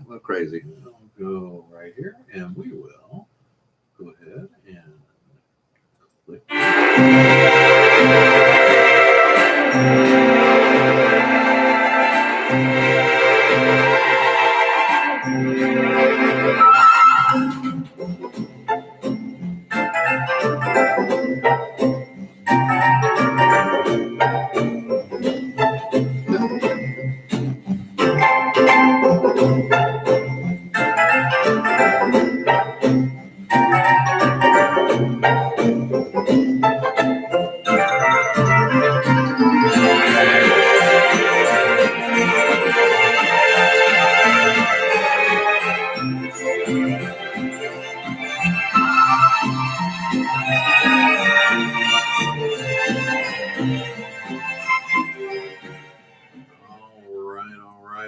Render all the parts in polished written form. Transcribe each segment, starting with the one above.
little crazy. I'll go right here, and we will go ahead and click.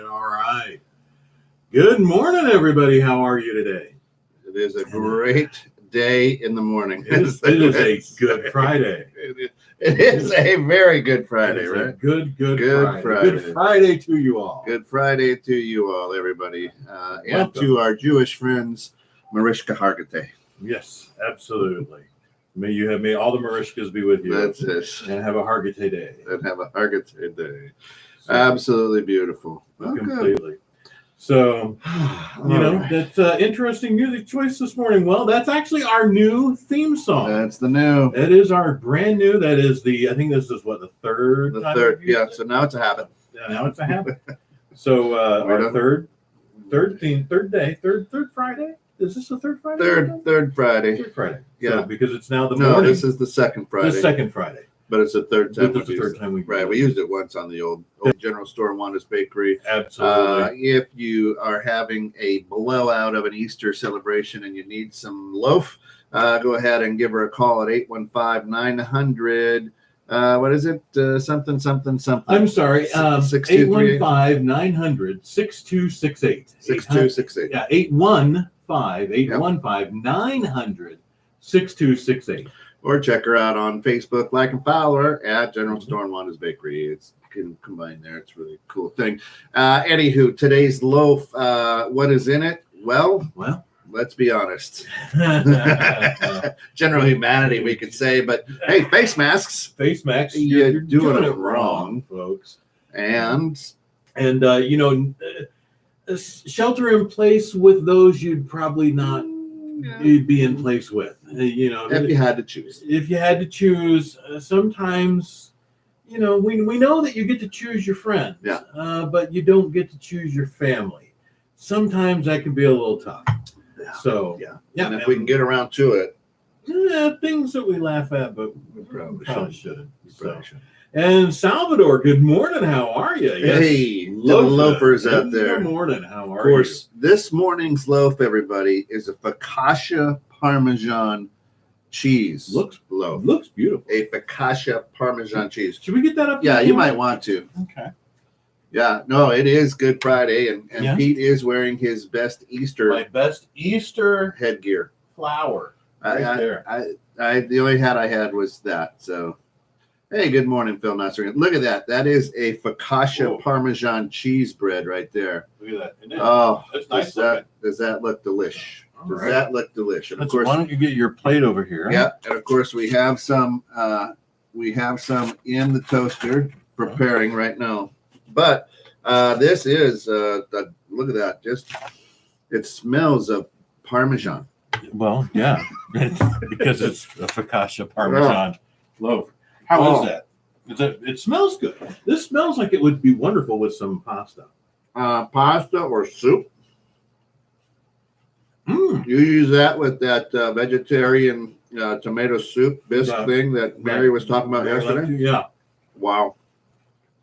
All right. Good morning, everybody. How are you today? It is a great day in the morning. It is a good Friday. It is a very good Friday, right? Good Friday. Good Friday to you all. Good Friday to you all, everybody. And to our Jewish friends, Marishka Hargate. Yes, absolutely. May all the Marishkas be with you. That's it. And have a Hargate day. Day. So, absolutely beautiful. Completely. So, that's interesting music choice this morning. Well, that's actually our new theme song. That's the new. It is our brand new. That is I think this is what, the third? The third, yeah. So now it's a habit. Yeah, now it's a habit. So our third Friday. Is this the third Friday? Third Friday. Third Friday. Yeah. So, because it's now the morning. This is the second Friday. The second Friday. But it's the third time. It's the third time we right. We used it once on the old general store, Wanda's Bakery. Absolutely. If you are having a blowout of an Easter celebration and you need some loaf, go ahead and give her a call at 815-900. What is it? Something. I'm sorry. 815-900-6268. 6268. Yeah, 815-900-6268. Or check her out on Facebook, like and follow her at General Store and Wanda's Bakery. It's can combine there. It's a really cool thing. Anywho, today's loaf, what is in it? Well, let's be honest. General humanity, we could say, but hey, face masks. Face masks. You're doing it wrong, folks. And shelter in place with those you'd probably not. You'd be in place with, if you had to choose. If you had to choose, sometimes, we know that you get to choose your friends, but you don't get to choose your family. Sometimes that can be a little tough. Yeah. So, and if we can get around to it. Things that we laugh at, but we probably shouldn't. Shouldn't. And Salvador, good morning. How are you? Hey, loafers out there. Good morning. How are you? Of course, this morning's loaf, everybody, is a focaccia Parmesan cheese loaf. Looks beautiful. A focaccia Parmesan cheese. Should we get that up? Yeah, you might want to. Okay. Yeah, no, it is Good Friday, and Pete is wearing his best Easter. My best Easter headgear. Flower. There. The only hat I had was that, so. Hey, good morning, Phil Nasser. Look at that. That is a focaccia Parmesan cheese bread right there. Look at that. Oh, that's nice. Does that look delish? That look delish? And of course, why don't you get your plate over here? Yeah, and of course we have some. We have some in the toaster preparing right now. But this is look at that. It smells of Parmesan. Well, yeah, because it's a focaccia Parmesan loaf. How is that? It smells good. This smells like it would be wonderful with some pasta. Pasta or soup. You use that with that vegetarian tomato soup bisque thing that Mary was talking about yesterday. Yeah. Wow.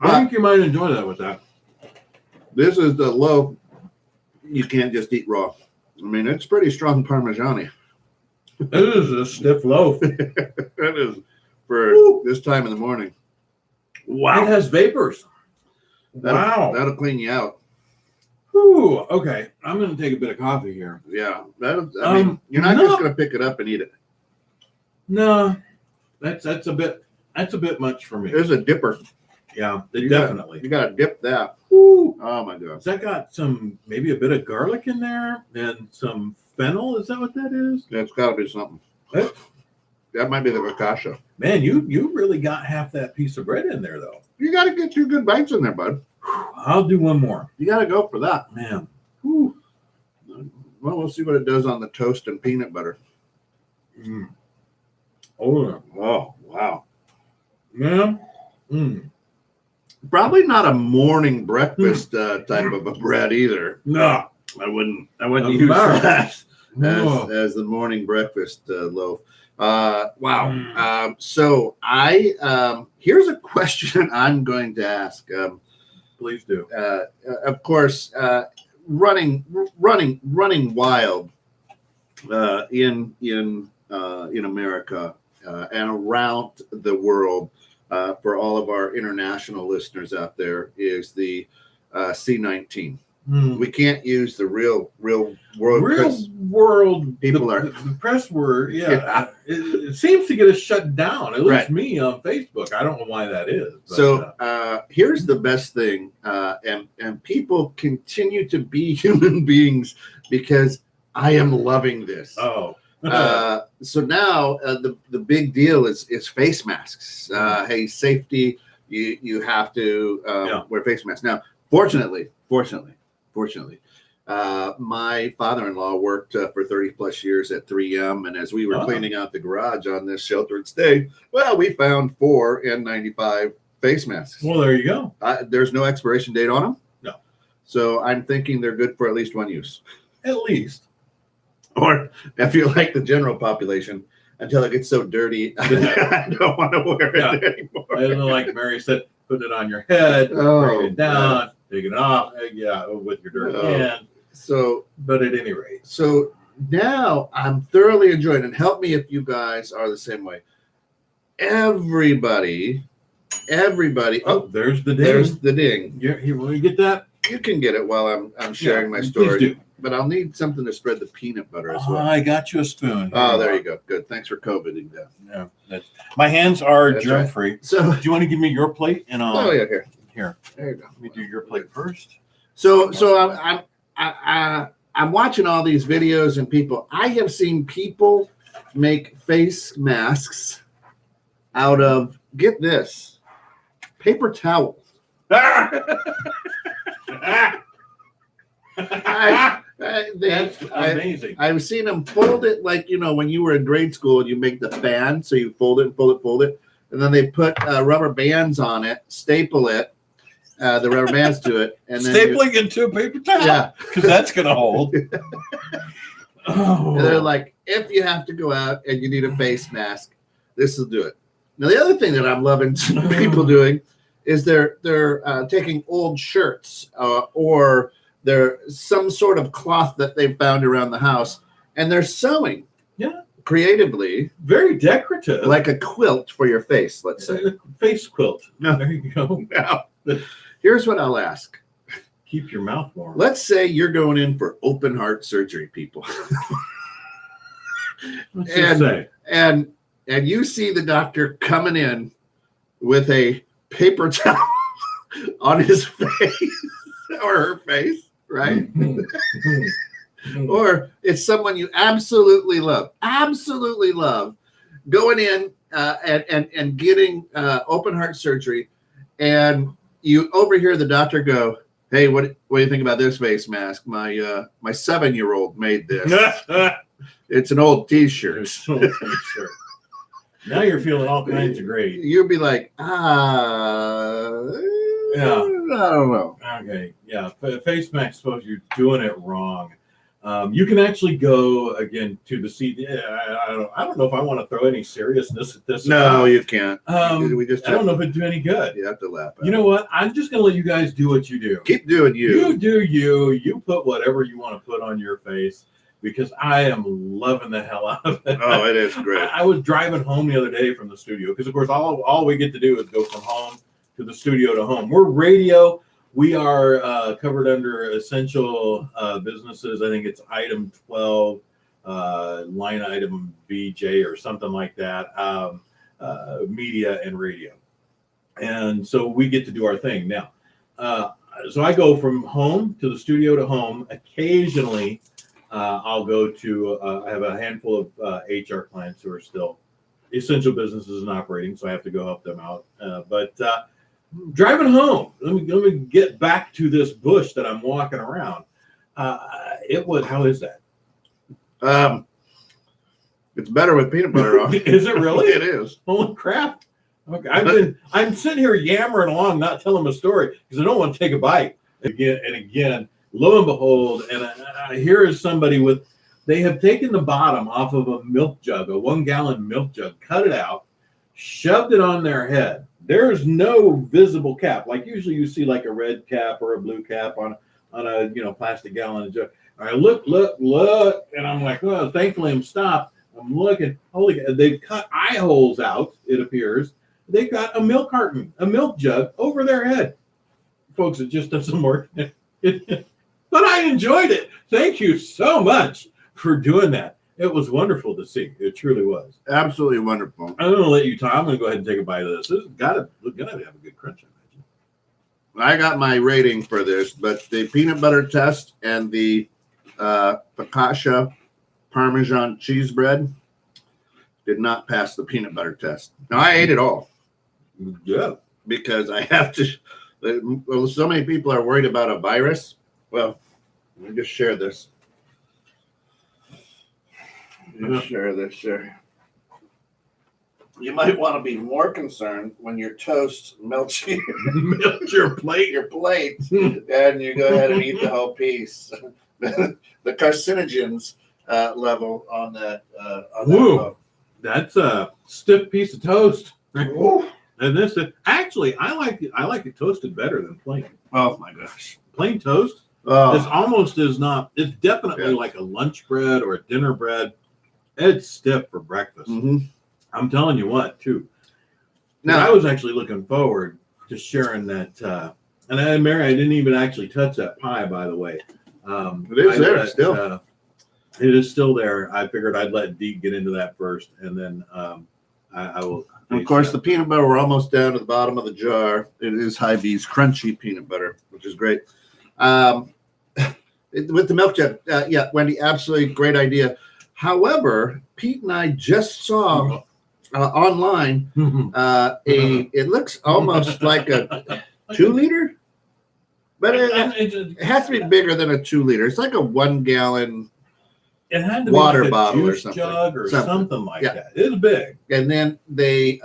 I think you might enjoy that with that. This is the loaf you can't just eat raw. I mean, it's pretty strong Parmesan-y. It is a stiff loaf. It is. For this time in the morning. Wow. It has vapors. That'll clean you out. Ooh, okay. I'm going to take a bit of coffee here. Yeah. I mean, you're not just going to pick it up and eat it. No. That's a bit much for me. There's a dipper. Yeah, definitely. You got to dip that. Woo! Oh my God. Has that got maybe a bit of garlic in there and some fennel? Is that what that is? That's got to be something. What? That might be the focaccia. Man, you really got half that piece of bread in there, though. You got to get 2 good bites in there, bud. I'll do one more. You got to go for that. Man. Whew. Well, we'll see what it does on the toast and peanut butter. Mm. Oh, wow. yeah. Mm. Probably not a morning breakfast type of a bread either. No. I wouldn't use that as the morning breakfast loaf. Wow. So here's a question I'm going to ask. Please do. Of course, running wild in America and around the world for all of our international listeners out there is the C-19. We can't use the real world. Real world. People the press word. Yeah. It seems to get us shut down. At least me on Facebook. I don't know why that is. But, so here's the best thing, and people continue to be human beings because I am loving this. Oh. So now the big deal is face masks. Hey, safety. You have to wear face masks. Now, fortunately, my father-in-law worked for 30 plus years at 3M, and as we were cleaning out the garage on this sheltered stay, well, we found 4 N95 face masks. Well, there you go. There's no expiration date on them. No. So I'm thinking they're good for at least 1 use. At least. Or if you're like the general population, until it gets so dirty, I don't want to wear it anymore. I don't know, like Mary said, putting it on your head, bring it down, taking it off, with your dirty hand. So, but at any rate. So now I'm thoroughly enjoying it. And help me if you guys are the same way. Everybody. Oh, there's the ding. There's the ding. Here, will you get that? You can get it while I'm sharing my story. Please do. But I'll need something to spread the peanut butter as well. I got you a spoon. Oh, there you go. Good. Thanks for COVIDing that. Yeah, my hands are germ free. So, do you want to give me your plate? And here. Here. There you go. Let me do your plate first. So I'm watching all these videos and people. I have seen people make face masks out of, get this, paper towels. That's amazing. I've seen them fold it like, when you were in grade school and you make the fan, so you fold it, and then they put rubber bands on it, staple it, the rubber bands to it, and then stapling into a paper towel. Yeah, because that's gonna hold. And they're like, if you have to go out and you need a face mask, this will do it. Now the other thing that I'm loving people doing is they're taking old shirts or they're some sort of cloth that they've found around the house, and they're sewing. Yeah. Creatively. Very decorative. Like a quilt for your face, let's say. Face quilt. No. There you go. Now, here's what I'll ask. Keep your mouth warm. Let's say you're going in for open heart surgery, people. And you see the doctor coming in with a paper towel on his face or her face, right? Or it's someone you absolutely love, going in and getting open heart surgery, and you overhear the doctor go, "Hey, what do you think about this face mask? My 7-year-old made this. It's an old T-shirt." Now you're feeling all kinds of great. You'll be like, yeah, I don't know. Okay, yeah, face mask. Suppose you're doing it wrong. You can actually go again to the seat. I don't know if I want to throw any seriousness at this. No, you can't. I don't know if it'd do any good. You have to laugh. You know what? I'm just gonna let you guys do what you do. Keep doing you. You do you. You put whatever you want to put on your face, because I am loving the hell out of it. Oh, it is great. I was driving home the other day from the studio because, of course, all we get to do is go from home to the studio to home. We're radio. We are covered under essential businesses. I think it's item 12, line item BJ or something like that, media and radio. And so we get to do our thing. Now, So I go from home to the studio to home. Occasionally, I'll go to. I have a handful of HR clients who are still essential businesses and operating, so I have to go help them out. But driving home, let me get back to this bush that I'm walking around. It was. How is that? It's better with peanut butter on. Is it really? It is. Holy crap! Okay, I'm sitting here yammering along, not telling a story because I don't want to take a bite. Again and again, lo and behold, and here is somebody with. They have taken the bottom off of a milk jug, a 1 gallon milk jug, cut it out, shoved it on their head. There's no visible cap. Like usually you see like a red cap or a blue cap on a plastic gallon jug. I look, and I'm like, well, thankfully I'm stopped. I'm looking. Holy, they've cut eye holes out. It appears they've got a milk carton, a milk jug over their head. Folks, it just doesn't work. But I enjoyed it. Thank you so much for doing that. It was wonderful to see. It truly was. Absolutely wonderful. I'm going to let you talk. I'm going to go ahead and take a bite of this. This has got to have a good crunch, I imagine. I got my rating for this, but the peanut butter test and the focaccia Parmesan cheese bread did not pass the peanut butter test. Now, I ate it all. Yeah. Because I have to. Well, so many people are worried about a virus. Well, let me just share this. Share this. You might want to be more concerned when your toast melts your plate. And you go ahead and eat the whole piece. The carcinogens level on that. Woo, that's a stiff piece of toast. And this, actually, I like it toasted better than plain. Oh my gosh, plain toast. This almost is not. It's definitely like a lunch bread or a dinner bread. It's stiff for breakfast. Mm-hmm. I'm telling you what, too. Now I was actually looking forward to sharing that. And Mary, I didn't even actually touch that pie, by the way. It is there still. It is still there. I figured I'd let Deke get into that first, and then I will. Of course, the peanut butter, we're almost down to the bottom of the jar. It is Hy-Vee's crunchy peanut butter, which is great. With the milk jug, yeah, Wendy, absolutely great idea. However, Pete and I just saw online it looks almost like a 2-liter, but it has to be bigger than a 2-liter. It's like a 1 gallon. It had to water be like bottle juice or something. jug or something like that. It's big. And then they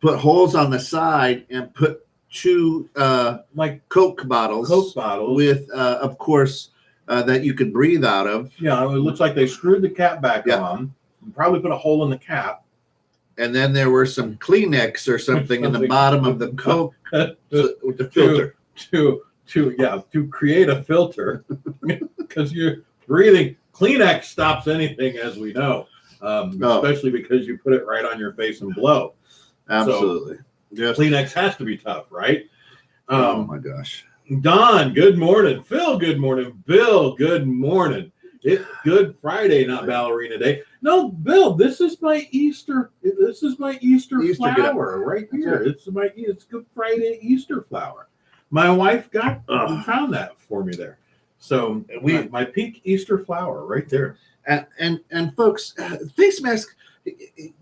put holes on the side and put 2 like Coke bottles with of course that you could breathe out of. Yeah, it looks like they screwed the cap back on. Probably put a hole in the cap. And then there were some Kleenex or something in the bottom of the Coke with the filter. To create a filter because you're breathing. Kleenex stops anything, as we know, especially because you put it right on your face and blow. Absolutely. So, Kleenex has to be tough, right? Oh my gosh. Don, good morning. Phil, good morning. Bill, good morning. It's Good Friday, not Ballerina Day. No, Bill, this is my Easter. This is my Easter flower right here. It's Good Friday Easter flower. My wife found that for me there. So my pink Easter flower right there. And folks, face mask.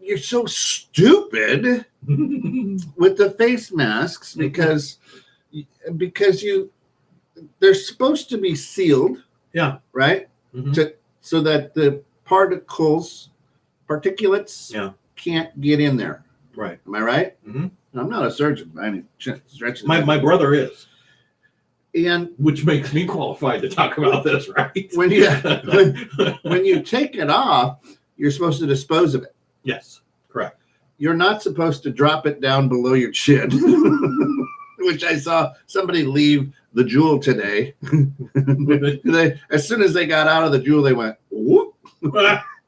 You're so stupid with the face masks because they're supposed to be sealed. Yeah. Right. Mm-hmm. So that the particulates can't get in there. Right. Am I right? Mm-hmm. I'm not a surgeon by any stretch. My brother is. And which makes me qualified to talk about this, right? When you take it off, you're supposed to dispose of it. Yes, correct. You're not supposed to drop it down below your chin, which I saw somebody leave the Jewel today. As soon as they got out of the Jewel, they went whoop.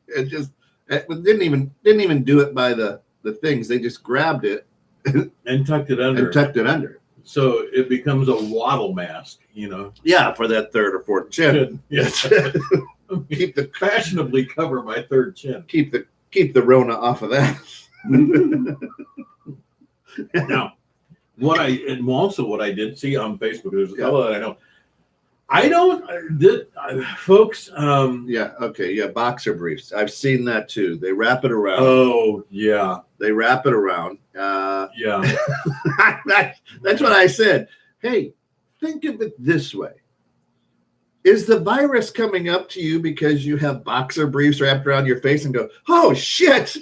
It didn't even do it by the things. They just grabbed it and tucked it under. So it becomes a waddle mask, Yeah, for that third or fourth chin. Yes. Fashionably cover my third chin. Keep the Rona off of that. what I did see on Facebook, there's a fellow that I know. Folks. Boxer briefs. I've seen that too. They wrap it around. Oh yeah, they wrap it around. Yeah, that's what I said. Hey, think of it this way. Is the virus coming up to you because you have boxer briefs wrapped around your face and go, oh shit,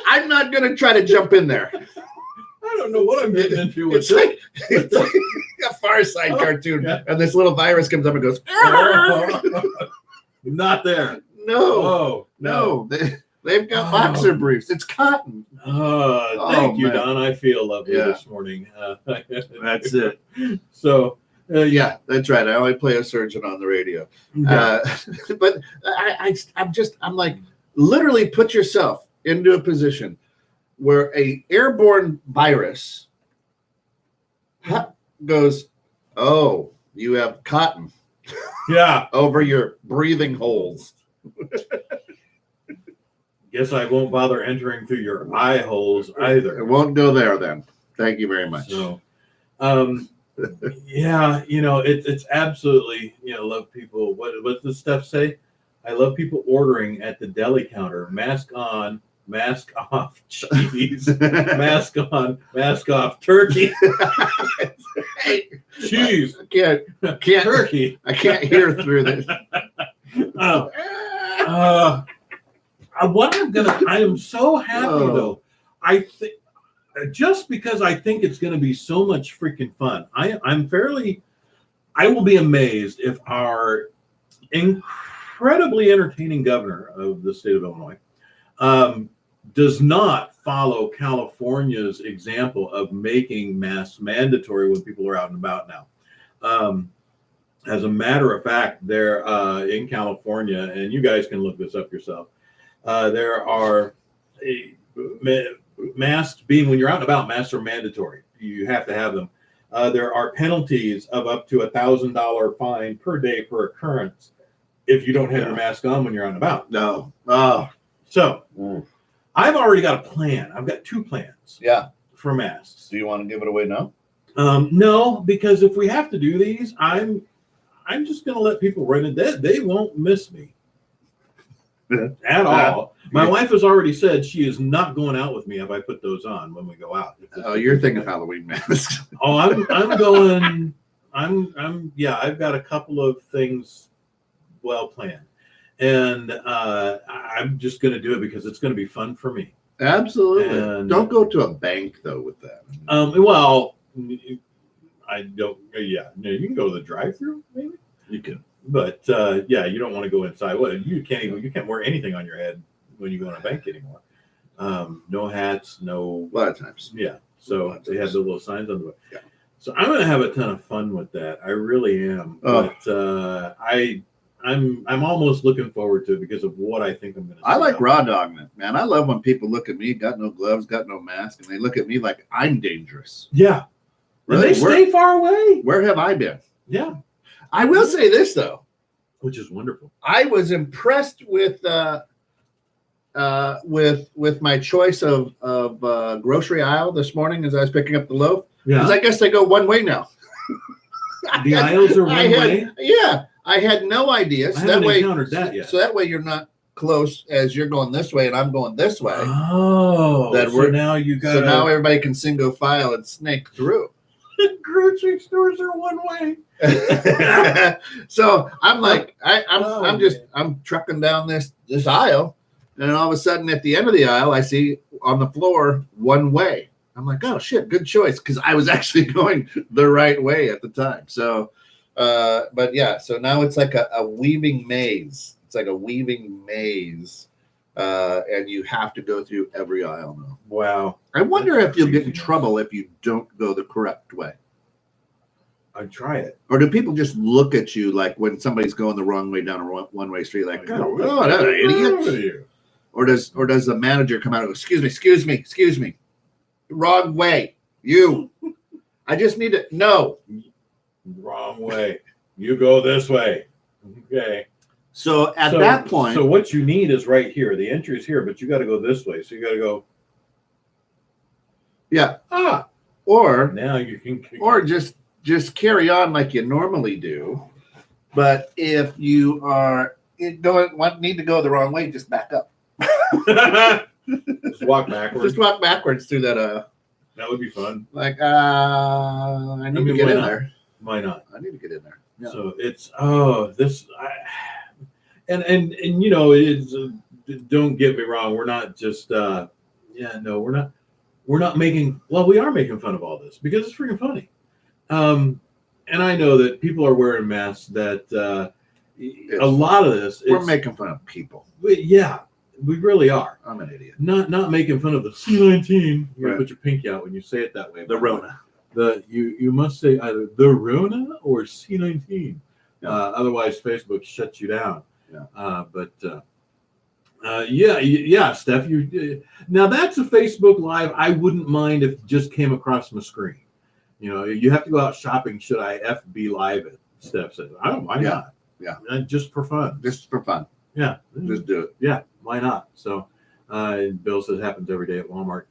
I'm not going to try to jump in there. I don't know what I'm getting into with it's like a Far Side cartoon. Yeah. And this little virus comes up and goes, not there. No. They've got boxer briefs. It's cotton. Thank you, Don. I feel lovely this morning. That's it. So, that's right. I only play a surgeon on the radio. Yeah. But I'm like, literally put yourself into a position where a airborne virus goes, oh, you have cotton over your breathing holes. Guess I won't bother entering through your eye holes either. It won't go there then. Thank you very much. So, it's absolutely, love people. What's the stuff say? I love people ordering at the deli counter. Mask on, mask off cheese. Mask on, mask off turkey. Cheese. I can't turkey. I can't hear through this. I am so happy though. I think just because I think it's going to be so much freaking fun. I will be amazed if our incredibly entertaining governor of the state of Illinois does not follow California's example of making masks mandatory when people are out and about now. As a matter of fact, they're in California, and you guys can look this up yourself. There are masks when you're out and about, masks are mandatory. You have to have them. There are penalties of up to $1,000 fine per day per occurrence if you don't have your mask on when you're out and about. No. So I've already got a plan. I've got 2 plans. Yeah. For masks. Do you want to give it away now? No, because if we have to do these, I'm just going to let people run it. They won't miss me. At all. My wife has already said she is not going out with me if I put those on when we go out. Oh, you're thinking Halloween masks. Oh, I'm going. I've got a couple of things well planned, and I'm just going to do it because it's going to be fun for me. Absolutely. And, don't go to a bank though with that. Well, I don't. Yeah, no, you can go to the drive-through. Maybe you can. But you don't want to go inside. Well, you can't wear anything on your head when you go in a bank anymore. No hats, no. A lot of times. Yeah. So they have the little signs on the way. Yeah. So I'm going to have a ton of fun with that. I really am. Oh. But I'm almost looking forward to it because of what I think I'm going to. I like raw dogging it, man. I love when people look at me, got no gloves, got no mask, and they look at me like I'm dangerous. Yeah. Really? And they stay far away. Where have I been? Yeah. I will say this though, which is wonderful. I was impressed with my choice of grocery aisle this morning as I was picking up the loaf. Yeah, because I guess they go one way now. The aisles are one way. Yeah, I had no idea. So I haven't encountered that yet. So that way you're not close as you're going this way and I'm going this way. Oh, now you got. So now everybody can single file and snake through. Grocery stores are one way. So I'm like, I'm trucking down this aisle, and all of a sudden at the end of the aisle, I see on the floor one way. I'm like, oh shit, good choice, because I was actually going the right way at the time. So, but yeah, so now it's like a weaving maze. It's like a weaving maze, and you have to go through every aisle now. Wow. I wonder if you'll get in trouble if you don't go the correct way. I'd try it. Or do people just look at you like when somebody's going the wrong way down a one-way street, like, oh, that idiot? Or does the manager come out and go, excuse me, wrong way. You. I just need to no. Wrong way. You go this way. Okay. So at that point. So what you need is right here. The entry is here, but you got to go this way. So you got to go. Yeah. or Now you can. just carry on like you normally do. But if you need to go the wrong way, just back up. Just walk backwards. Just walk backwards through that. That would be fun. Like I need to get in there. Why not? I need to get in there. Yeah. So it's and you know, it's don't get me wrong. We're not just we're not making. Well, we are making fun of all this because it's freaking funny. And I know that people are wearing masks. That a lot of this we're making fun of people. We really are. I'm an idiot. Not making fun of the C-19. You Right. put your pinky out when you say it that way. The Rona. You must say either the Rona or C-19. Yeah. Otherwise, Facebook shuts you down. Yeah. Steph. Now that's a Facebook Live. I wouldn't mind if it just came across my screen. You know, you have to go out shopping. Should I FB Live it? Steph says, "I don't. Why not? Yeah. Just for fun. Just for fun. Yeah. Just do it. Yeah. Why not?" So, Bill says happens every day at Walmart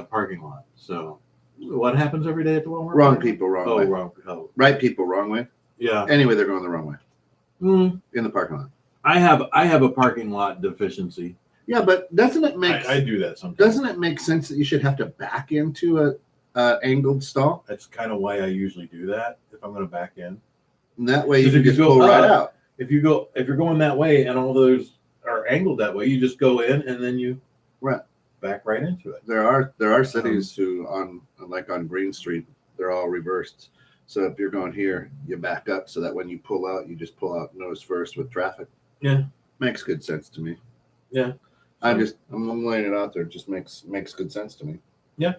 parking lot. So, what happens every day at the Walmart? Wrong people, wrong way. Wrong. Oh, Right people, wrong way. yeah. Anyway, they're going the wrong way Mm, in the parking lot. I have a parking lot deficiency. Yeah, but doesn't it make I do that sometimes. doesn't it make sense that you should have to back into a angled stall? That's kind of why I usually do that if I'm going to back in. And that way you 'Cause can if you just go pull right up, out. If you're going that way and all those are angled that way, you just go in and then you back right into it. There are cities who on Green Street, they're all reversed. So if you're going here, you back up so that when you pull out, you just pull out nose first with traffic. Yeah. Makes good sense to me. Yeah. I'm laying it out there. It just makes good sense to me. Yeah.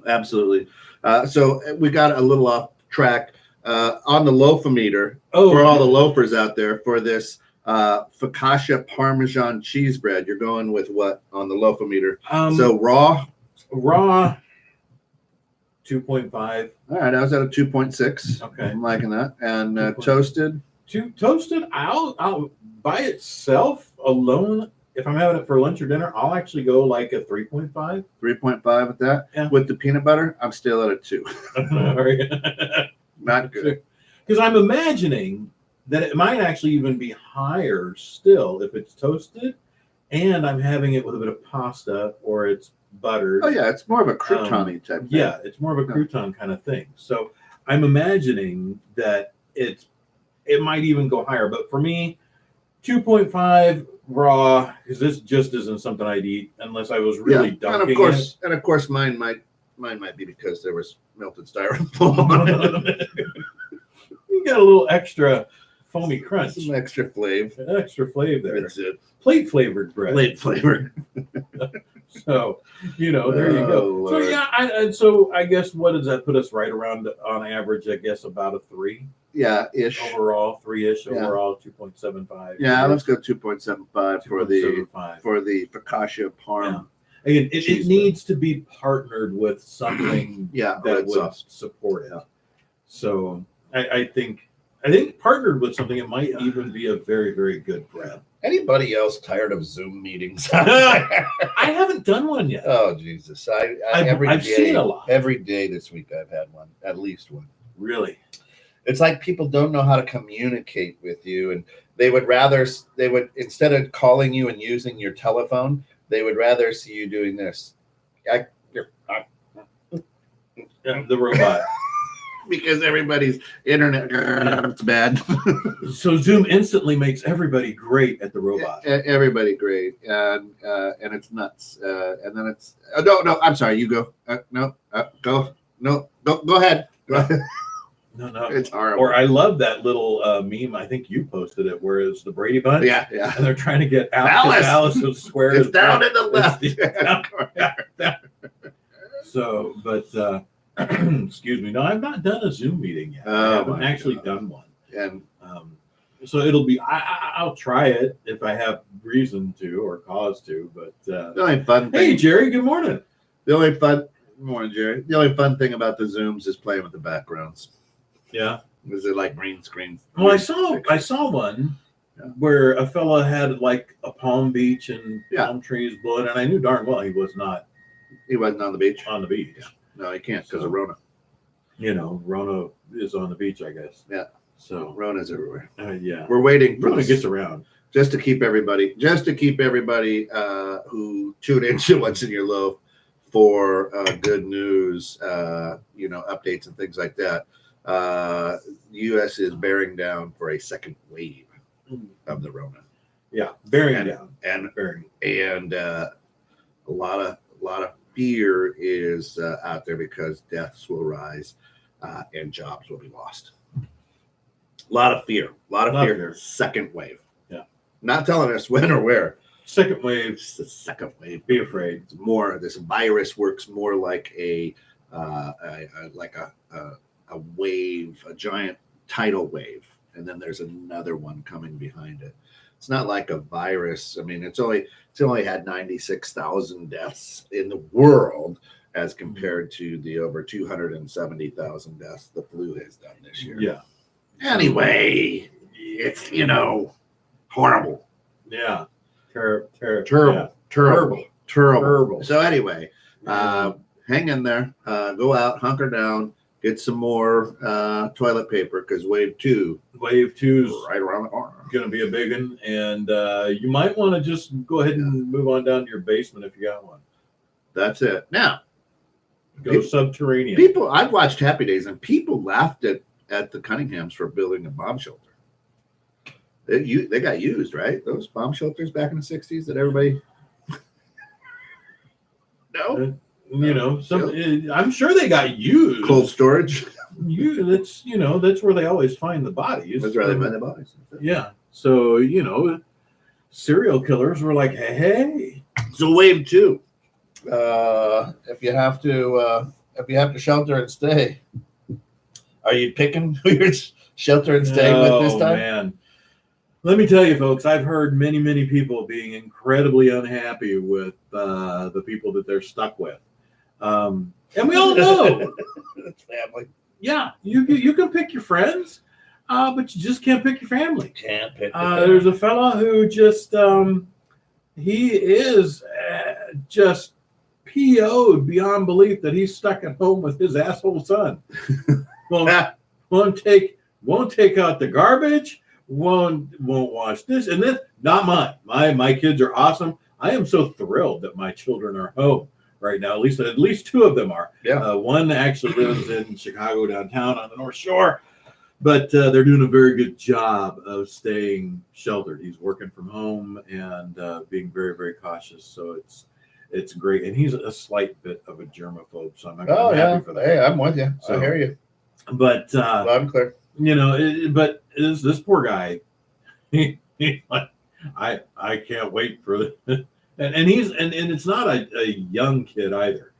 Absolutely. So we got a little off track on the loafometer Oh, for all the loafers out there for this focaccia Parmesan cheese bread. You're going with what on the loafometer? So raw 2.5. All right, I was at a 2.6. Okay. I'm liking that. And 2.5. toasted. Toasted. I'll by itself alone. If I'm having it for lunch or dinner, I'll actually go like a 3.5. 3.5 with that. Yeah. With the peanut butter, I'm still at a 2. Not good. Because I'm imagining that it might actually even be higher still if it's toasted, and I'm having it with a bit of pasta or it's buttered. Oh yeah, it's more of a crouton-y type thing. Yeah, it's more of a crouton kind of thing. So I'm imagining that it might even go higher. But for me, 2.5 raw, because this just isn't something I'd eat unless I was really dunking it. And of course, mine might be because there was melted styrofoam on it. You got a little extra foamy crunch, Some extra flavor. extra flavor there. That's it. Plate flavored bread. Plate flavor. So there you go. Oh, So Lord. yeah, so I guess what does that put us right around on average? I guess about a 3 Yeah, ish. overall, 3-ish Yeah. overall, 2.75. Yeah, let's go 2.75 for the 2.75. focaccia parm. Again, it cheese needs to be partnered with something Yeah, that red would sauce. support it. Yeah. So I think partnered with something, it might even be a very, very good bread. Anybody else tired of Zoom meetings? I haven't done one yet. Oh Jesus! I've seen a lot. Every day this week I've had one, at least one. Really? It's like people don't know how to communicate with you, and they would instead of calling you and using your telephone, they would rather see you doing this. Yeah, the robot. Because everybody's internet it's bad. So Zoom instantly makes everybody great at the robot. Everybody great, and it's nuts. And then it's no. I'm sorry. You go. Go. No. Go ahead. No. It's horrible. Or I love that little meme. I think you posted it, where it's the Brady Bunch. Yeah. And they're trying to get Alice! Alice to square. It's down in the left. So, but excuse me. No, I've not done a Zoom meeting yet. Oh, I haven't my actually God. done one. And So it'll be. I'll try it if I have reason to or cause to. But the only fun hey, thing. Jerry. Good morning. Morning, Jerry. The only fun thing about the Zooms is playing with the backgrounds. Yeah. Is it like green screen? Well, I saw one where a fella had like a palm beach and palm trees blowing, and I knew darn well he was not He wasn't on the beach. on the beach. No, you can't because of Rona. You know, Rona is on the beach, I guess. Yeah. So Rona's everywhere. yeah, We're waiting for Rona gets around. just to keep everybody who tune into What's in Your Loaf for good news, updates and things like that. The U.S. is bearing down for a second wave of the Rona. Yeah, bearing down and bearing, and a lot of fear is out there because deaths will rise and jobs will be lost. A lot of fear. Second wave. Yeah. Not telling us when or where. Second wave. It's the second wave. Be afraid. It's more. This virus works more like a wave, a giant tidal wave, and then there's another one coming behind it. It's not like a virus. I mean, it's only had 96,000 deaths in the world as compared to the over 270,000 deaths the flu has done this year. Yeah. Anyway, it's horrible. Yeah. Terrible. So anyway, hang in there. Go out, hunker down, get some more toilet paper because wave two is right around the corner. Going to be a big one, and you might want to just go ahead and move on down to your basement if you got one. That's it. Now, go subterranean. People, I've watched Happy Days, and people laughed at the Cunninghams for building a bomb shelter. They got used, right? Those bomb shelters back in the 60s that everybody. No. I'm sure they got used. Cold storage. That's where they always find the bodies. That's where they find the bodies. Yeah. So serial killers were like, hey. So wave two. If you have to shelter and stay, are you picking who you're shelter and staying with this time? Man. Let me tell you, folks, I've heard many, many people being incredibly unhappy with the people that they're stuck with. And we all know. It's family. Yeah, you can pick your friends, but you just can't pick your family. Can't pick. There's a fella who just he is just PO'd beyond belief that he's stuck at home with his asshole son. won't take out the garbage. Won't wash this and this. Not mine. My kids are awesome. I am so thrilled that my children are home right now. At least two of them are. Yeah. One actually lives in Chicago downtown on the North Shore, but they're doing a very good job of staying sheltered. He's working from home and being very, very cautious. So it's great. And he's a slight bit of a germaphobe, so I'm happy for that. Hey, I'm with you. So, I hear you. But I'm clear. But is this poor guy? I can't wait for the and it's not a young kid either.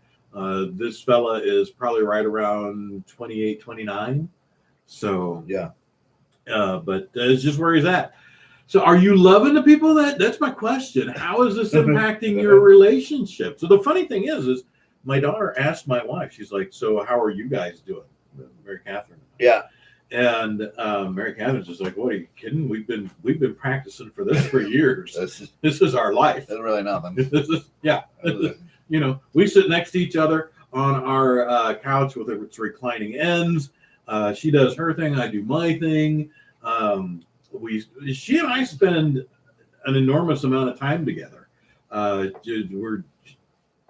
This fella is probably right around 28, 29. So yeah. But it's just where he's at. So are you loving the people that's my question. How is this impacting your relationship? So the funny thing is my daughter asked my wife, she's like, so how are you guys doing? Mary Catherine. Yeah. And Mary Catherine's just like, what are you kidding? We've been practicing for this for years. This is our life. That's really nothing. We sit next to each other on our couch with its reclining ends. She does her thing, I do my thing. She and I spend an enormous amount of time together.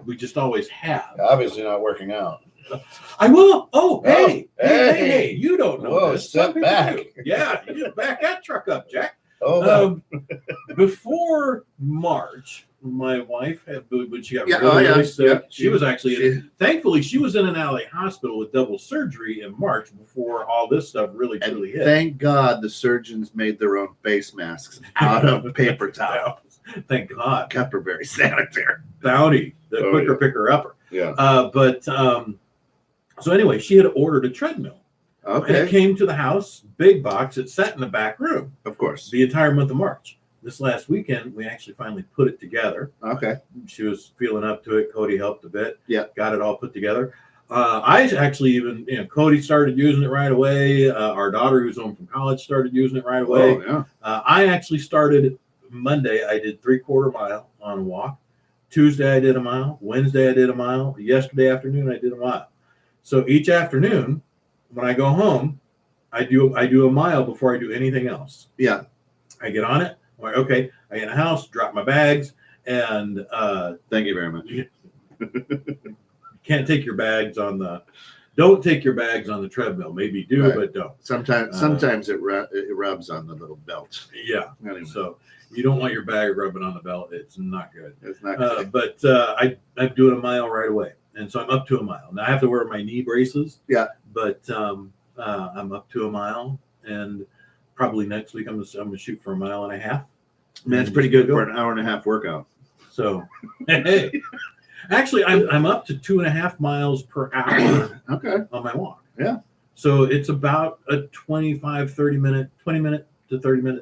We just always have. Obviously not working out. I will. Oh, hey! You don't know this. Step back. Do. Yeah, you just back that truck up, Jack. Before March, my wife when she got really sick. Yeah. She was actually, thankfully, she was in an LA hospital with double surgery in March before all this stuff really hit. Thank God the surgeons made their own face masks out of paper towels. Thank God. Kept her very sanitary. Bounty, the quicker picker upper. Yeah. So anyway, she had ordered a treadmill. Okay. And it came to the house, big box. It sat in the back room. Of course. The entire month of March. This last weekend, we actually finally put it together. Okay. She was feeling up to it. Cody helped a bit. Yeah. Got it all put together. I actually even, Cody started using it right away. Our daughter, who's home from college, started using it right away. Oh, yeah. I actually started Monday. I did 3/4 mile on a walk. Tuesday, I did a mile. Wednesday, I did a mile. Yesterday afternoon, I did a mile. So each afternoon, when I go home, I do a mile before I do anything else. Yeah. I get on it. I'm like, okay, I get in the house, drop my bags, and Thank you very much. can't take your bags on the. Don't take your bags on the treadmill. Maybe do, Right. but don't. Sometimes it rubs on the little belt. Yeah. Anyway, So you don't want your bag rubbing on the belt. It's not good. it's not good. But I'm doing a mile right away, and so I'm up to a mile. Now I have to wear my knee braces. Yeah. But I'm up to a mile, and probably next week I'm gonna shoot for 1.5 miles. Man, it's pretty good for an hour and a half workout. So, hey, actually, I'm up to 2.5 miles per hour Okay. on my walk. Yeah. So it's about a 20 to 30 minute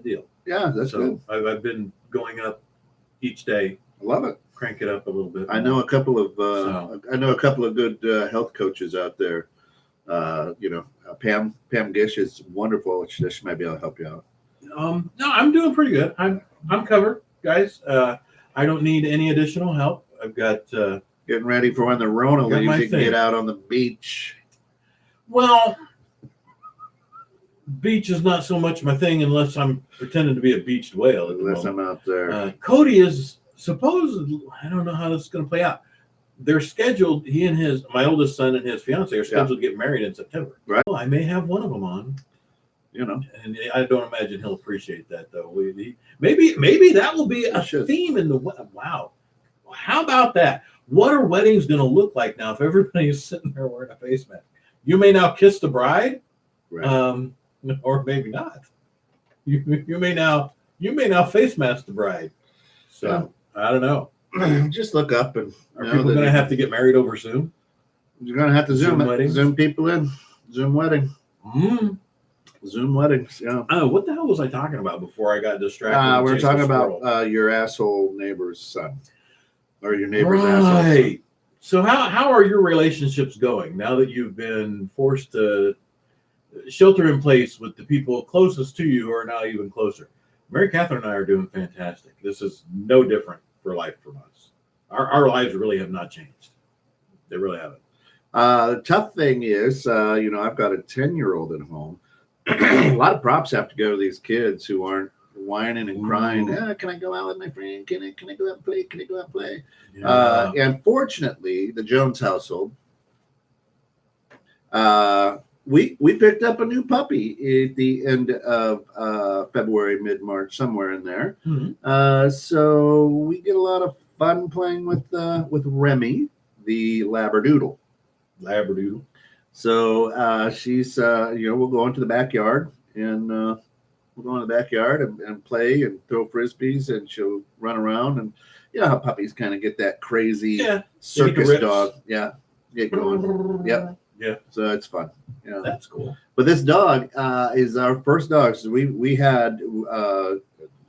deal. Yeah, that's So good. I've been going up each day, I love it. crank it up a little bit. I know a couple of good health coaches out there. Pam Gish is wonderful. She might be able to help you out. No, I'm doing pretty good. I'm covered, guys. I don't need any additional help. I've got Getting ready for when the Rona Got my leaves, you can thing. get out on the beach. well, beach is not so much my thing unless I'm pretending to be a beached whale at the Unless moment. I'm out there. Cody is supposedly, I don't know how this is going to play out. They're scheduled, my oldest son and his fiance are scheduled to get married in September. Right. Well, I may have one of them on, and I don't imagine he'll appreciate that though. Maybe that will be a theme in the wow. How about that? What are weddings going to look like now if everybody's sitting there wearing a face mask? You may now kiss the bride, Right. or maybe not. You may now face mask the bride. So I don't know. Just look up and Are people going to have to get married over Zoom? You're going to have to Zoom Zoom weddings? Zoom people in. Zoom wedding. Mm. Zoom weddings. Yeah. Oh, what the hell was I talking about before I got distracted? We're Chasing talking a squirrel? about your asshole neighbor's son, or your neighbor's asshole son. Right. So how are your relationships going now that you've been forced to shelter in place with the people closest to you who are now even closer? Mary Catherine and I are doing fantastic. This is no different for life from us. Our lives really have not changed. They really haven't. The tough thing is, I've got a 10-year-old at home. A lot of props have to go to these kids who aren't whining and crying. Can I go out with my friend? Can I go out and play? Can I go out and play? Yeah. And fortunately, the Jones household, we picked up a new puppy at the end of February, mid-March, somewhere in there. Mhm. So we get a lot of fun playing with Remy, the Labradoodle. Labradoodle. So she's, we'll go into the backyard and play and throw frisbees, and she'll run around, and you know how puppies kind of get that crazy circus dog. Yeah. Get going. Yep. Yeah. So it's fun. Yeah. That's cool. But this dog is our first dog. So we had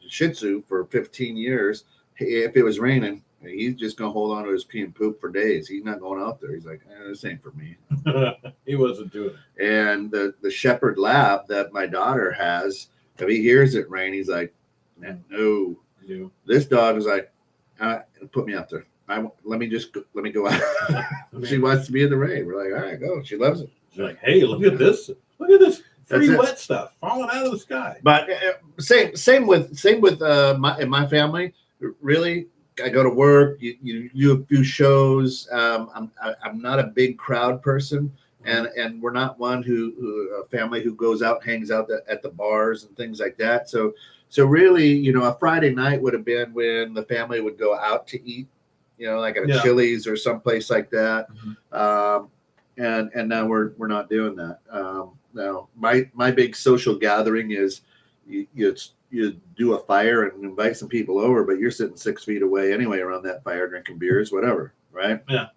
Shih Tzu for 15 years. If it was raining, he's just gonna hold on to his pee and poop for days. He's not going out there. He's like, this ain't for me. He wasn't doing it. And the Shepherd Lab that my daughter has, if he hears it rain, he's like, no. This dog is like, put me out there. Let me go out. She wants to be in the rain. We're like, all right, go. She loves it. She's like, hey, look at this. Look at this free That's it. wet stuff falling out of the sky. But same with in my family. Really, I go to work. You do a few shows. I'm not a big crowd person, and we're not one who a family who goes out, hangs out at the bars and things like that. So really, a Friday night would have been when the family would go out to eat, like at a Chili's or someplace like that. Mm-hmm. And now we're not doing that. Now my big social gathering is you do a fire and invite some people over, but you're sitting 6 feet away anyway around that fire, drinking beers, whatever, right? Yeah.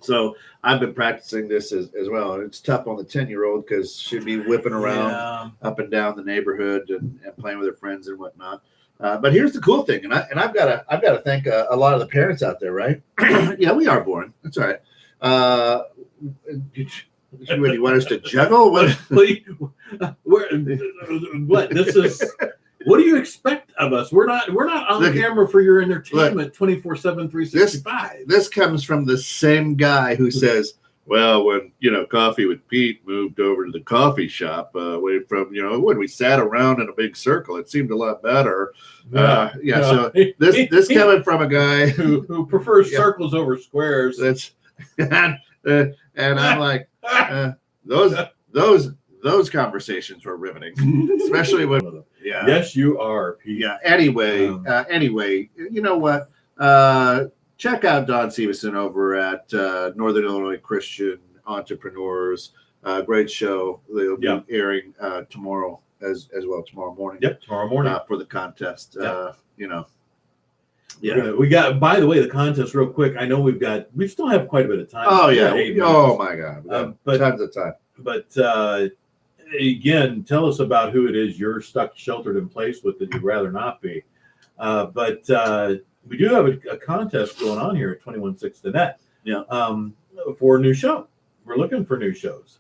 So I've been practicing this as well. And it's tough on the 10-year-old because she'd be whipping around up and down the neighborhood and playing with her friends and whatnot. But here's the cool thing, and I've got to thank a lot of the parents out there, right? Yeah, we are boring. That's all right. What, you want us to juggle? What? This is. What do you expect of us? We're not on the camera for your entertainment 24/7, 365. This comes from the same guy who says, Well, when Coffee with Pete moved over to the coffee shop away from when we sat around in a big circle, it seemed a lot better. Yeah. So this coming from a guy who prefers circles over squares. That's and I'm like those conversations were riveting, especially when Yes, you are, Pete. Yeah. Anyway, you know what? Check out Don Severson over at Northern Illinois Christian Entrepreneurs. Great show. They'll be airing tomorrow as well, tomorrow morning. Yep, tomorrow morning for the contest. Yeah, we got. By the way, the contest, real quick. I know we still have quite a bit of time. Oh yeah. Oh my God. But tons of time. But again, tell us about who it is you're stuck sheltered in place with that you'd rather not be. But we do have a contest going on here at 216.net. Yeah. For a new show. We're looking for new shows,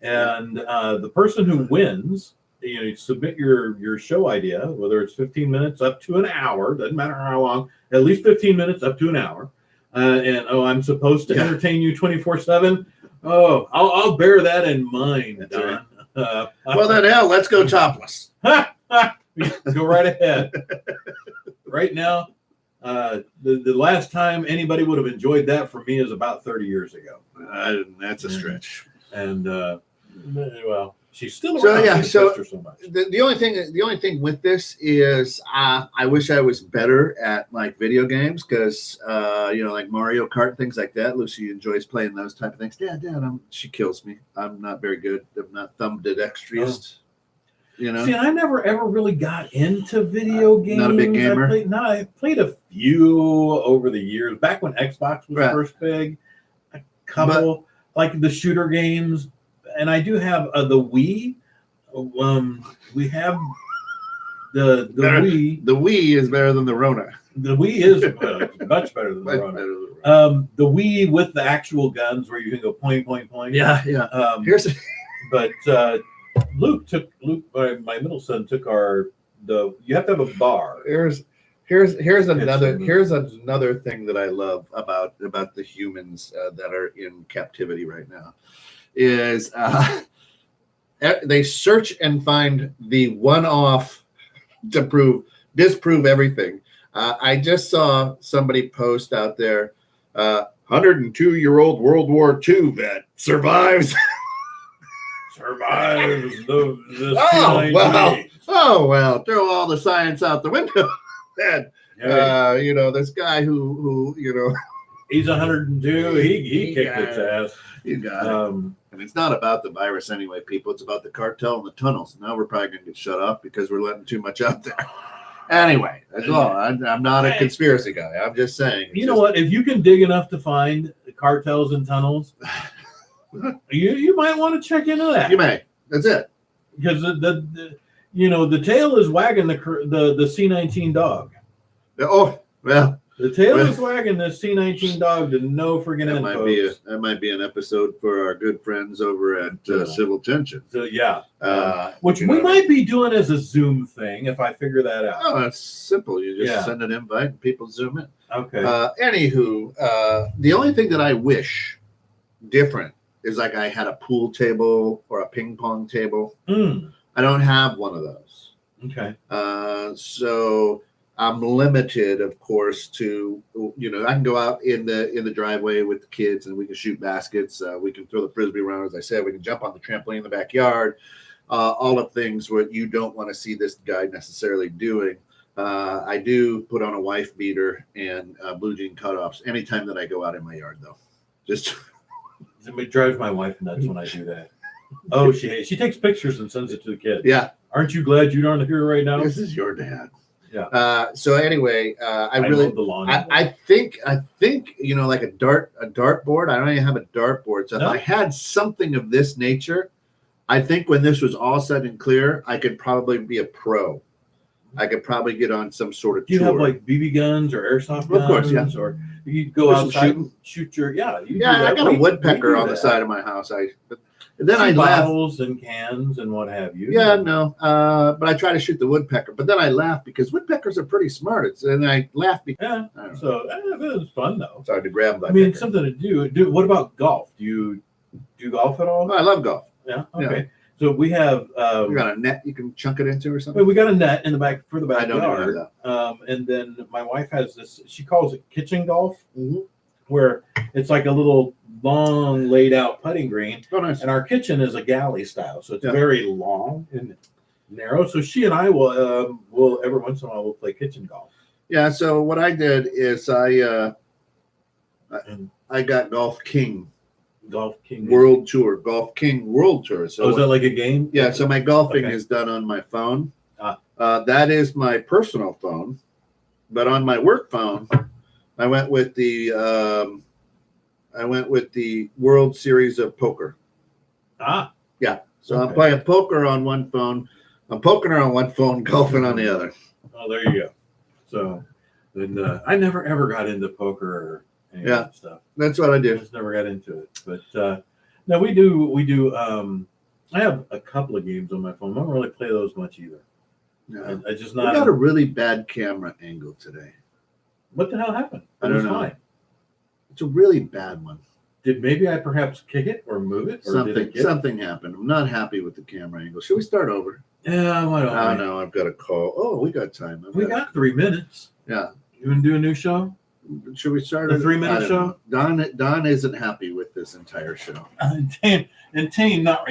and the person who wins, you submit your show idea, whether it's 15 minutes up to an hour, doesn't matter how long, at least 15 minutes up to an hour. And I'm supposed to entertain you 24/7. Oh, I'll bear that in mind, Don. Well then, hell, let's go topless. Go right ahead. Right now, the last time anybody would have enjoyed that from me is about 30 years ago. That's a stretch. And well, she's still around. So yeah, so much. The only thing with this is I wish I was better at like video games because like Mario Kart, things like that. Lucy enjoys playing those type of things. Dad, she kills me. I'm not very good. I'm not thumbdextrous. See, I never ever really got into video games. Not a big gamer. I played a few over the years. Back when Xbox was first big, a couple like the shooter games, and I do have the Wii. We have the Wii. The Wii is better than the Rona. The Wii is much better than the Rona. The Wii with the actual guns where you can go point. Yeah. But Luke, my middle son, took you have to have a bar. Here's another thing that I love about the humans that are in captivity right now is they search and find the one-off to disprove everything. I just saw somebody post out there, 102-year-old World War II vet survives. Survives the oh well, throw all the science out the window. Then this guy who he's 102. He kicked its ass. You got it. And it's not about the virus anyway, people. It's about the cartel and the tunnels. Now we're probably gonna get shut off because we're letting too much out there. Anyway, that's all. I'm not a conspiracy guy. I'm just saying. You know what? If you can dig enough to find cartels and tunnels. You might want to check into that. You may. That's it. Because the tail is wagging the C-19 dog. Oh well. The tail is wagging the C-19 dog to no friggin' end. That might be an episode for our good friends over at Civil Tension. So yeah, which we might be doing as a Zoom thing if I figure that out. Oh, it's simple. You just send an invite and people Zoom in. Okay. Anywho, the only thing that I wish different is like I had a pool table or a ping pong table. I don't have one of those. Okay. So I'm limited, of course, to I can go out in the driveway with the kids and we can shoot baskets. We can throw the frisbee around, as I said. We can jump on the trampoline in the backyard. All of things what you don't want to see this guy necessarily doing. I do put on a wife beater and blue jean cutoffs anytime that I go out in my yard, though. Just. It drives my wife nuts when I do that. Oh, she takes pictures and sends it to the kids. Yeah. Aren't you glad you aren't here right now? This is your dad. Yeah. So anyway, I really love the lawn. I think like a dart board. I don't even have a dart board. So if I had something of this nature, I think when this was all said and clear, I could probably be a pro. I could probably get on some sort of tour. Do you have like BB guns or airsoft guns? Of course, yeah. Or you go outside and shoot your I got a woodpecker on the side of my house. Then I laugh. Bottles and cans and what have you. Yeah, no. But I try to shoot the woodpecker. But then I laugh because woodpeckers are pretty smart. And I laugh because so it was fun though. It's hard to grab. Something to do. What about golf? Do do golf at all? Oh, I love golf. Yeah. Okay. So we have. You got a net you can chunk it into or something? We got a net in the back for the I don't backyard. know that. And then my wife has this. She calls it kitchen golf, Mhm. where it's like a little long laid out putting green. Oh, nice. And our kitchen is a galley style, so it's Yeah. very long and narrow. So she and I will every once in a while we'll play kitchen golf. Yeah. So what I did is I got Golf King Golf King World Tour, Golf King World Tour. So is that like a game? yeah. So my golfing Okay. is done on my phone. Ah. That is my personal phone, but on my work phone, I went with the World Series of Poker. Ah, Yeah. So I'm Okay. playing poker on one phone. I'm poking her on one phone, golfing on the other. oh, there you go. So, and I never ever got into poker or any of Yeah. that stuff. That's what I I do. just never got into it. But no, we do. I have a couple of games on my phone. I don't really play those much either. Yeah. I just We not. got a really bad camera angle today. What the hell happened? I It don't was know. fine. It's a really bad one. Did maybe I perhaps kick it or move it or did it get Something happened. I'm not happy with the camera angle. Should we start over? Yeah, why don't Oh we? no, I've got a call. Oh, we got time. We got 3 minutes. Yeah. You want to do a new show? Should we start The it? 3-minute I don't show? know. Don isn't happy with this entire show. Entertain, not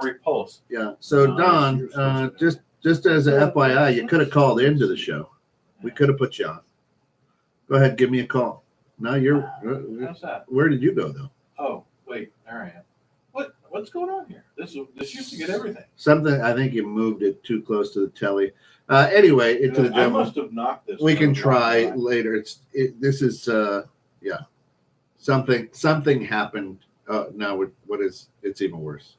repulse. Yeah. So No, Don, you're supposed to. just as a FYI, you could have called into the show. We could have put you on. Go ahead, give me a call. No, How's that? where did you go though? Oh, wait, there I am. What's going on here? This used to get everything. Something, I think you moved it too close to the telly. Anyway, into the I demo. must have knocked this. We can one try wrong. later. This is yeah. Something happened. No, it's even worse.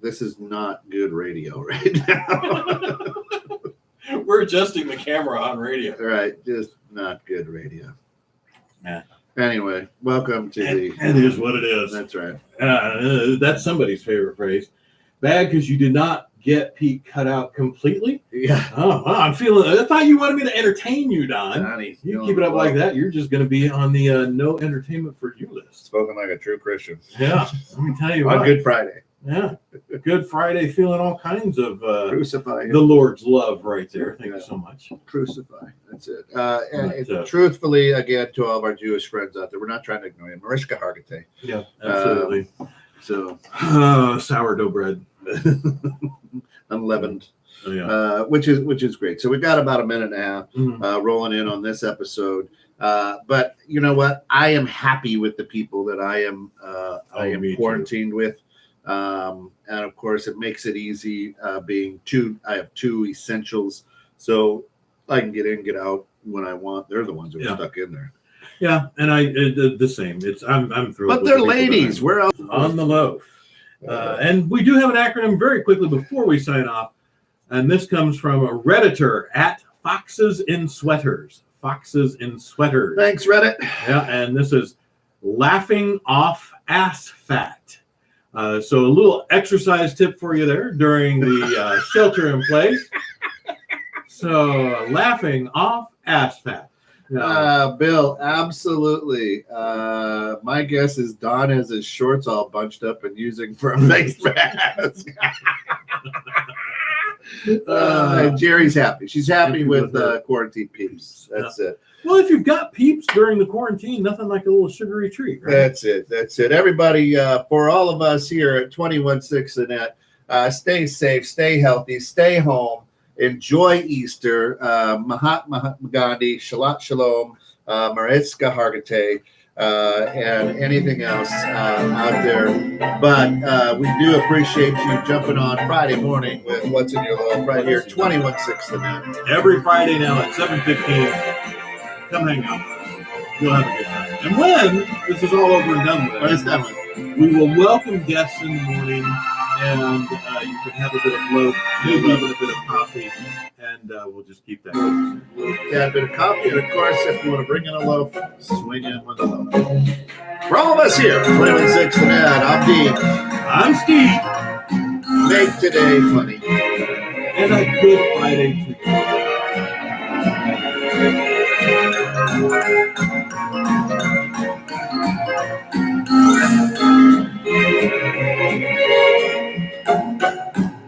This is not good radio right now. We're adjusting the camera on radio. Right, just not good radio. Yeah. Anyway, welcome to the. It is what it is. That's right. That's somebody's favorite phrase. Bad because you did not get Pete cut out completely. Yeah. Oh, wow, I'm feeling. I thought you wanted me to entertain you, Don. Donnie, You keep it up like that, you're just going to be on the no entertainment for you list. Spoken like a true Christian. Yeah, let me tell you On what. Good Friday. Yeah, Good Friday, feeling all kinds of Crucify. the Lord's love right there. Thank you so much. Crucify. That's it. But, Truthfully, again, to all of our Jewish friends out there, we're not trying to ignore you. Mariska Hargitay. Yeah, absolutely. So Sourdough bread. unleavened, Oh, yeah. which is great. So we've got about a minute and a half Mhm. rolling in on this episode. But you know what? I am happy with the people that I am me too. quarantined with. And of course, it makes it easy being I have two essentials, so I can get in, get out when I want. They're the ones that are Yeah. stuck in there. Yeah, and I the same. I'm thrilled. But with they're the people that ladies. Where else? on the loaf. And we do have an acronym very quickly before we sign off. And this comes from a Redditor at Foxes in Sweaters. Foxes in Sweaters. Thanks, Reddit. Yeah, and this is laughing off ass fat. So a little exercise tip for you there during the shelter in place. So laughing off ass fat. Bill, absolutely. My guess is Don has his shorts all bunched up and using for a face mask. Jerry's happy. She's happy with quarantine peeps. That's it. Well, if you've got peeps during the quarantine, nothing like a little sugary treat, right? That's it. That's it. Everybody, for all of us here at 21.6 The Net, stay safe, stay healthy, stay home. Enjoy Easter. Mahatma Gandhi, Shalat Shalom, Mariska Hargitay, and anything else out there. But we do appreciate you jumping on Friday morning with What's in Your LOAF right here, 21.6 The Net. Every Friday now at 7:15, come hang out with us. You'll have a good time. And when this is all over and done with, What is that one? we will welcome guests in the morning, and you can have a bit of loaf, maybe even a bit of coffee, and we'll just keep that. Yeah, a bit of coffee, and of course, if you want to bring in a loaf, swing in with a loaf. For all of us here, 21.6 The Net, I'm Dean. I'm Steve, Make today funny. and a good Friday to you.